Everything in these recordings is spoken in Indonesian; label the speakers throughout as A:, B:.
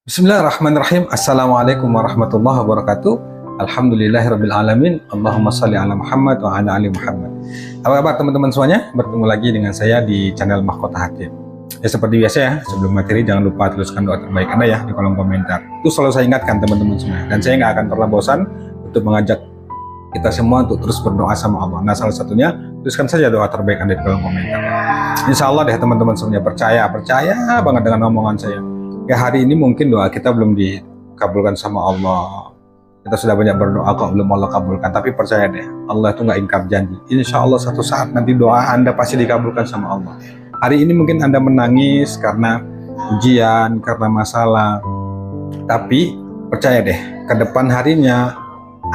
A: Bismillahirrahmanirrahim. Assalamualaikum warahmatullahi wabarakatuh. Alhamdulillahirrabbilalamin. Allahumma salli ala Muhammad wa ala ali Muhammad. Apa kabar teman-teman semuanya? Bertemu lagi dengan saya di channel Mahkota Hakim. Ya seperti biasa ya, sebelum materi jangan lupa tuliskan doa terbaik Anda ya di kolom komentar. Itu selalu saya ingatkan teman-teman semua. Dan saya nggak akan pernah bosan untuk mengajak kita semua untuk terus berdoa sama Allah. Nah salah satunya tuliskan saja doa terbaik Anda di kolom komentar. Insya Allah deh teman-teman semuanya, percaya banget dengan omongan saya. Ya hari ini mungkin doa kita belum dikabulkan sama Allah. Kita sudah banyak berdoa kok belum Allah kabulkan. Tapi percaya deh, Allah itu nggak ingkar janji. Insya Allah satu saat nanti doa Anda pasti dikabulkan sama Allah. Hari ini mungkin Anda menangis karena ujian, karena masalah. Tapi percaya deh, ke depan harinya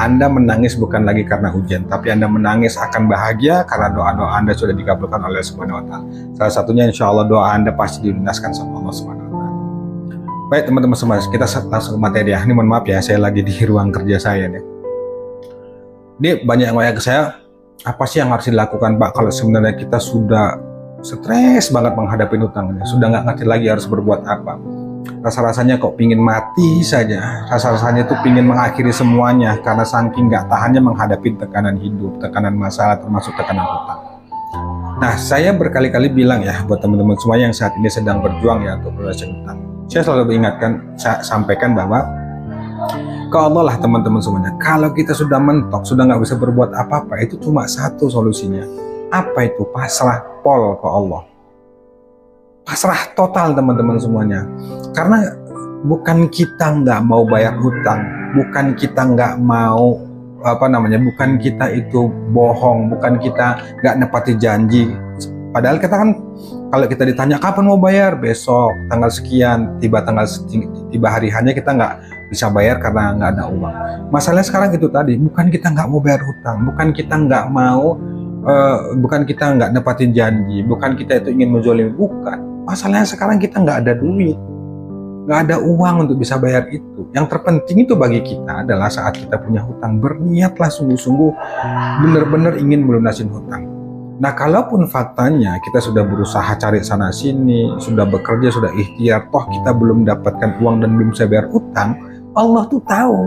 A: Anda menangis bukan lagi karena ujian, tapi Anda menangis akan bahagia karena doa-doa Anda sudah dikabulkan oleh Subhanahu wa Ta'ala. Salah satunya insya Allah doa Anda pasti dilunaskan sama Allah Subhanahu wa Ta'ala. Baik teman-teman semua, kita langsung ke materi ya. Ini mohon maaf ya, saya lagi di ruang kerja saya nih. Ini banyak yang nanya ke saya, apa sih yang harus dilakukan Pak kalau sebenarnya kita sudah stres banget menghadapi hutang, sudah nggak ngerti lagi harus berbuat apa. Rasa-rasanya kok pingin mati saja, rasa-rasanya tuh pingin mengakhiri semuanya karena saking nggak tahannya menghadapi tekanan hidup, tekanan masalah, termasuk tekanan hutang. Nah, saya berkali-kali bilang ya buat teman-teman semua yang saat ini sedang berjuang ya untuk melunasi hutang. Saya selalu ingatkan, saya sampaikan bahwa ke Allah lah teman-teman semuanya. Kalau kita sudah mentok, sudah nggak bisa berbuat apa-apa, itu cuma satu solusinya. Apa itu? Pasrah pol ke Allah. Pasrah total teman-teman semuanya. Karena bukan kita nggak mau bayar hutang, bukan kita nggak mau bukan kita itu bohong, bukan kita nggak nepati janji. Padahal kita kan kalau kita ditanya kapan mau bayar, besok tanggal sekian, tiba hari hanya kita nggak bisa bayar karena nggak ada uang. Masalahnya sekarang itu tadi, bukan kita nggak mau bayar hutang, bukan kita nggak mau, bukan kita nggak nepatin janji, bukan kita itu ingin menzolimi, bukan. Masalahnya sekarang kita nggak ada duit, nggak ada uang untuk bisa bayar itu. Yang terpenting itu bagi kita adalah saat kita punya hutang, berniatlah sungguh-sungguh, benar-benar ingin melunasin hutang. Nah, kalaupun faktanya kita sudah berusaha cari sana sini, sudah bekerja, sudah ikhtiar, toh kita belum mendapatkan uang dan belum bisa bayar utang, Allah tuh tahu.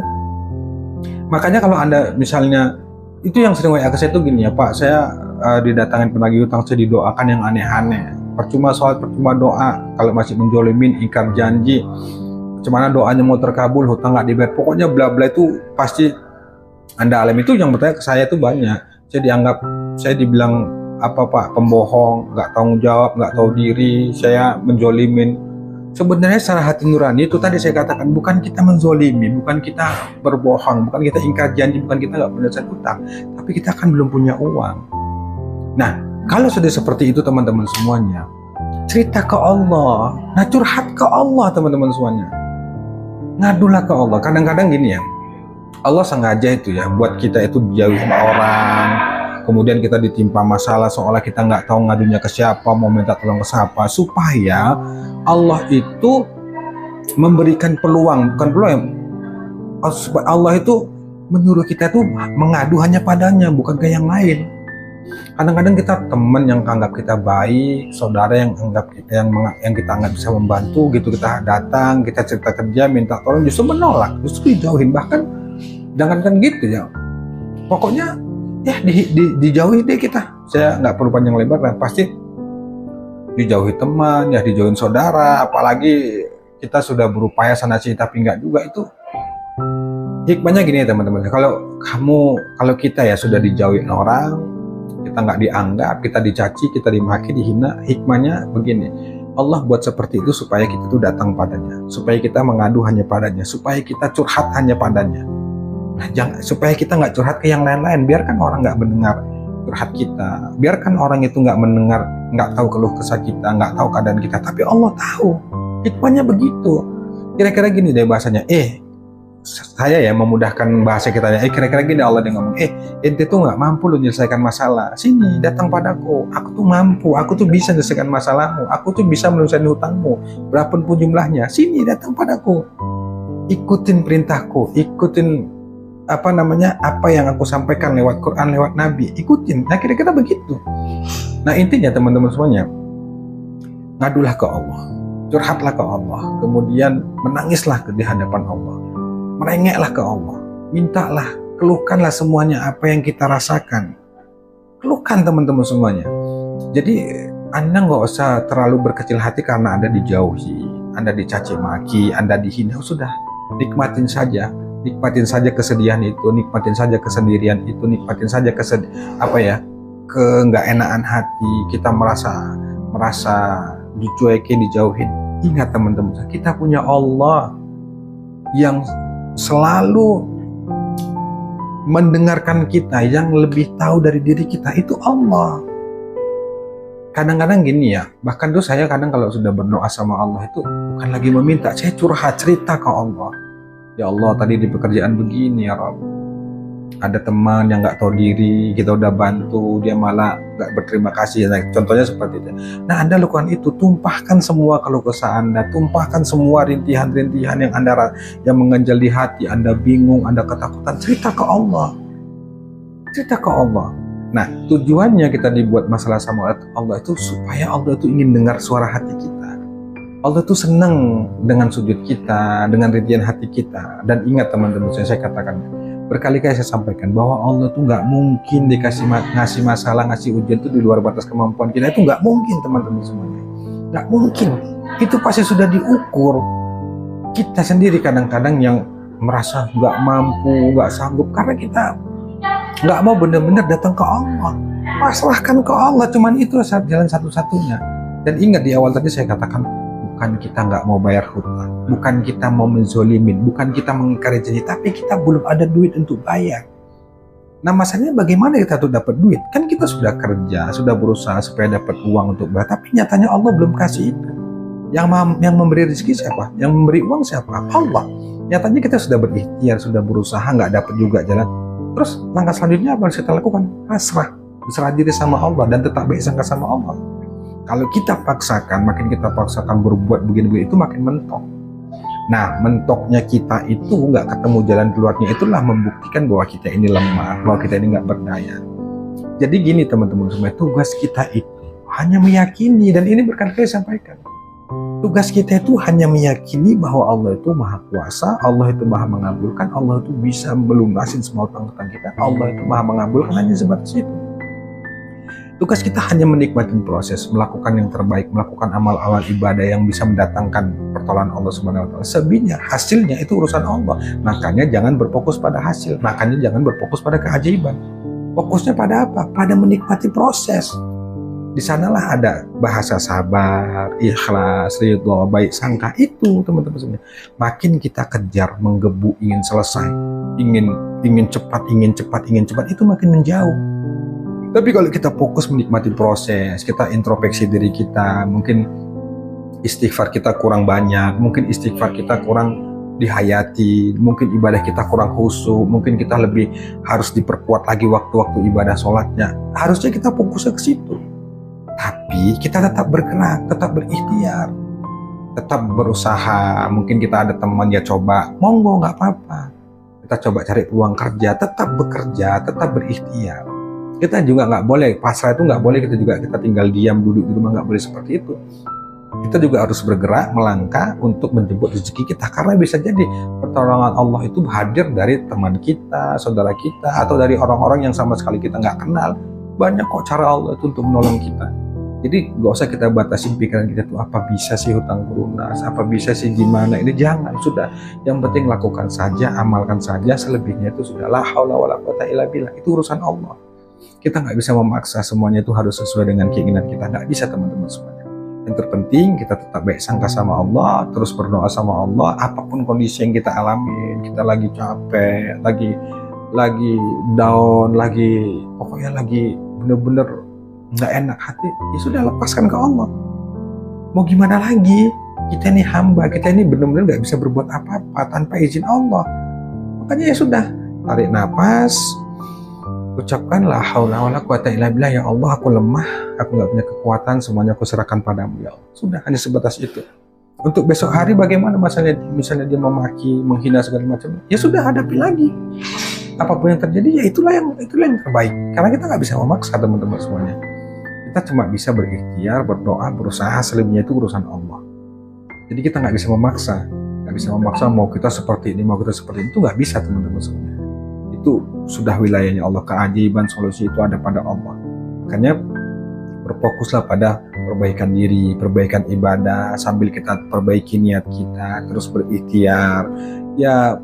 A: Makanya kalau Anda misalnya, itu yang sering WA ke saya tuh gini ya, Pak, saya didatangin penagih utang, saya didoakan yang aneh-aneh. Percuma sholat, percuma doa, kalau masih menjolimin, ingkar janji, cuman doanya mau terkabul, hutang nggak dibayar, pokoknya bla-bla itu pasti Anda alami. Itu yang bertanya ke saya tuh banyak. Saya dibilang apa Pak, pembohong, nggak tanggung jawab, nggak tahu diri, saya menjolimin. Sebenarnya secara hati nurani itu tadi saya katakan, bukan kita menzolimi, bukan kita berbohong, bukan kita ingkar janji, bukan kita nggak melunasi hutang, tapi kita kan belum punya uang. Nah, kalau sudah seperti itu teman-teman semuanya, cerita ke Allah, nah curhat ke Allah teman-teman semuanya, ngadulah ke Allah. Kadang-kadang gini ya, Allah sengaja itu ya buat kita itu jauh sama orang. Kemudian kita ditimpa masalah seolah kita nggak tahu ngadunya ke siapa, mau minta tolong ke siapa, supaya Allah itu memberikan peluang, bukan peluang, Allah itu menyuruh kita tuh mengadu hanya padanya, bukan ke yang lain. Kadang-kadang kita teman yang anggap kita baik, saudara yang anggap kita yang kita anggap bisa membantu gitu, kita datang, kita cerita kerja, minta tolong, justru menolak, justru dijauhin. Bahkan jangankan gitu ya, pokoknya ya dijauhi deh kita. Saya nggak perlu panjang lebar lah, pasti dijauhi teman ya, dijauhin saudara. Apalagi kita sudah berupaya sana sini tapi nggak juga. Itu hikmahnya gini ya teman-teman, kalau kita ya sudah dijauhin orang, kita nggak dianggap, kita dicaci, kita dimaki, dihina, hikmahnya begini, Allah buat seperti itu supaya kita tuh datang padanya, supaya kita mengadu hanya padanya, supaya kita curhat hanya padanya. Nah, supaya kita nggak curhat ke yang lain-lain, biarkan orang nggak mendengar curhat kita, biarkan orang itu nggak mendengar, nggak tahu keluh kesah kita, nggak tahu keadaan kita, tapi Allah tahu. Hikmahnya begitu. Kira-kira gini deh bahasanya, saya ya memudahkan bahasa kita ya, kira-kira gini Allah dia ngomong, ente tuh nggak mampu lo menyelesaikan masalah, sini datang padaku, aku tuh mampu, aku tuh bisa menyelesaikan masalahmu, aku tuh bisa melunasi hutangmu, berapapun jumlahnya, sini datang padaku, ikutin perintahku, ikutin apa yang aku sampaikan lewat Quran, lewat Nabi, ikutin. Nah kira-kira begitu. Nah intinya teman-teman semuanya, ngadulah ke Allah, curhatlah ke Allah, kemudian menangislah di hadapan Allah, merengeklah ke Allah, mintalah, keluhkanlah semuanya apa yang kita rasakan. Keluhkan teman-teman semuanya. Jadi Anda nggak usah terlalu berkecil hati karena Anda dijauhi, Anda dicaci maki, Anda dihina. Sudah, nikmatin saja kesedihan itu, nikmatin saja kesendirian itu, nikmatin saja nggak enakan hati, kita merasa dicuekin, dijauhin. Ingat teman-teman, kita punya Allah yang selalu mendengarkan kita, yang lebih tahu dari diri kita, itu Allah. Kadang-kadang gini ya, bahkan tuh saya kadang kalau sudah berdoa sama Allah itu bukan lagi meminta, saya curhat, cerita ke Allah. Ya Allah, tadi di pekerjaan begini ya Rabb, ada teman yang nggak tahu diri, kita udah bantu, dia malah nggak berterima kasih. Nah, contohnya seperti itu. Nah, Anda lakukan itu, tumpahkan semua keluh kesah Anda, tumpahkan semua rintihan-rintihan yang Anda yang mengganjal di hati, Anda bingung, Anda ketakutan, cerita ke Allah. Cerita ke Allah. Nah, tujuannya kita dibuat masalah sama Allah itu supaya Allah itu ingin dengar suara hati kita. Allah itu senang dengan sujud kita, dengan rintihan hati kita. Dan ingat teman-teman, saya katakan berkali-kali saya sampaikan bahwa Allah tuh nggak mungkin ngasih masalah, ngasih ujian itu di luar batas kemampuan kita. Itu nggak mungkin teman-teman semuanya, nggak mungkin. Itu pasti sudah diukur. Kita sendiri kadang-kadang yang merasa nggak mampu, nggak sanggup karena kita nggak mau benar-benar datang ke Allah, pasrahkan ke Allah. Cuman itu jalan satu-satunya. Dan ingat di awal tadi saya katakan, bukan kita nggak mau bayar hutang, bukan kita mau menzolimin, bukan kita mengingkari janji, tapi kita belum ada duit untuk bayar. Nah, masalahnya bagaimana kita tuh dapat duit? Kan kita sudah kerja, sudah berusaha supaya dapat uang untuk bayar, tapi nyatanya Allah belum kasih itu. Yang memberi rezeki siapa? Yang memberi uang siapa? Allah. Nyatanya kita sudah berikhtiar, sudah berusaha, nggak dapat juga jalan. Terus langkah selanjutnya apa yang kita lakukan? Pasrah, berserah diri sama Allah dan tetap baik sangka sama Allah. Kalau kita makin kita paksakan berbuat begini-begini, itu makin mentok. Nah, mentoknya kita itu nggak ketemu jalan keluarnya, itulah membuktikan bahwa kita ini lemah, bahwa kita ini nggak berdaya. Jadi gini teman-teman semua, tugas kita itu hanya meyakini, dan ini berkali-kali sampaikan. Tugas kita itu hanya meyakini bahwa Allah itu maha kuasa, Allah itu maha mengabulkan, Allah itu bisa melunasin semua utang-utang kita, Allah itu maha mengabulkan, hanya sebatas itu. Tugas kita hanya menikmati proses, melakukan yang terbaik, melakukan amal-amal ibadah yang bisa mendatangkan pertolongan Allah Subhanahu wa taala. Selebihnya, hasilnya itu urusan Allah. Makanya jangan berfokus pada hasil, makanya jangan berfokus pada keajaiban. Fokusnya pada apa? Pada menikmati proses. Di sanalah ada bahasa sabar, ikhlas, ridho, baik sangka. Itu teman-teman semuanya. Makin kita kejar, menggebu, ingin selesai, ingin cepat, itu makin menjauh. Tapi kalau kita fokus menikmati proses, kita introspeksi diri kita, mungkin istighfar kita kurang banyak, mungkin istighfar kita kurang dihayati, mungkin ibadah kita kurang khusyuk, mungkin kita lebih harus diperkuat lagi waktu-waktu ibadah sholatnya. Harusnya kita fokusnya ke situ. Tapi kita tetap bergerak, tetap berikhtiar, tetap berusaha. Mungkin kita ada teman, ya coba, monggo, nggak apa-apa. Kita coba cari peluang kerja, tetap bekerja, tetap berikhtiar. Kita juga nggak boleh, pasrah itu nggak boleh, kita tinggal diam, duduk di rumah, nggak boleh seperti itu. Kita juga harus bergerak, melangkah untuk menjemput rezeki kita. Karena bisa jadi pertolongan Allah itu hadir dari teman kita, saudara kita, atau dari orang-orang yang sama sekali kita nggak kenal. Banyak kok cara Allah itu untuk menolong kita. Jadi gak usah kita batasin pikiran kita tuh, apa bisa sih hutang lunas, apa bisa sih gimana, ini jangan. Sudah, yang penting lakukan saja, amalkan saja, selebihnya itu sudah la haula wala quwata illa billah. Itu urusan Allah. Kita nggak bisa memaksa semuanya itu harus sesuai dengan keinginan kita, nggak bisa teman-teman semuanya. Yang terpenting kita tetap baik sangka sama Allah, terus berdoa sama Allah, apapun kondisi yang kita alami, kita lagi capek, lagi down, pokoknya lagi bener-bener nggak enak hati, ya sudah, lepaskan ke Allah. Mau gimana lagi? Kita ini hamba, kita ini benar-benar nggak bisa berbuat apa-apa tanpa izin Allah. Makanya ya sudah, tarik nafas, ucapkan la haula wala quwata illa billah, ya Allah aku lemah, aku nggak punya kekuatan, semuanya aku serahkan padamu ya Allah. Sudah, hanya sebatas itu. Untuk besok hari bagaimana misalnya dia memaki, menghina segala macam, ya sudah, hadapi lagi. Apapun yang terjadi, ya itulah yang terbaik. Karena kita nggak bisa memaksa teman-teman semuanya. Kita cuma bisa berikhtiar, berdoa, berusaha, selebihnya itu urusan Allah. Jadi kita nggak bisa memaksa, mau kita seperti ini, mau kita seperti itu, nggak bisa teman-teman semuanya. Itu sudah wilayahnya Allah, keajaiban solusi itu ada pada Allah. Makanya berfokuslah pada perbaikan diri, perbaikan ibadah, sambil kita perbaiki niat kita, terus berikhtiar, ya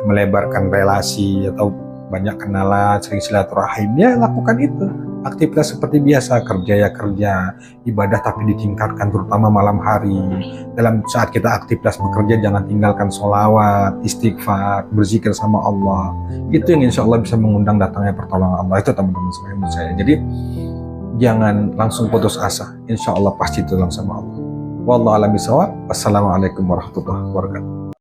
A: melebarkan relasi atau banyak kenalan, sering silaturahim, ya lakukan itu. Aktivitas seperti biasa, kerja ya kerja, ibadah tapi ditingkatkan terutama malam hari. Dalam saat kita aktivitas bekerja jangan tinggalkan sholawat, istighfar, berzikir sama Allah. Itu yang insya Allah bisa mengundang datangnya pertolongan Allah. Itu teman-teman semua menurut saya. Jadi jangan langsung putus asa, insya Allah pasti tolong sama Allah. Wallahu a'lam bishawab. Wassalamualaikum warahmatullahi wabarakatuh.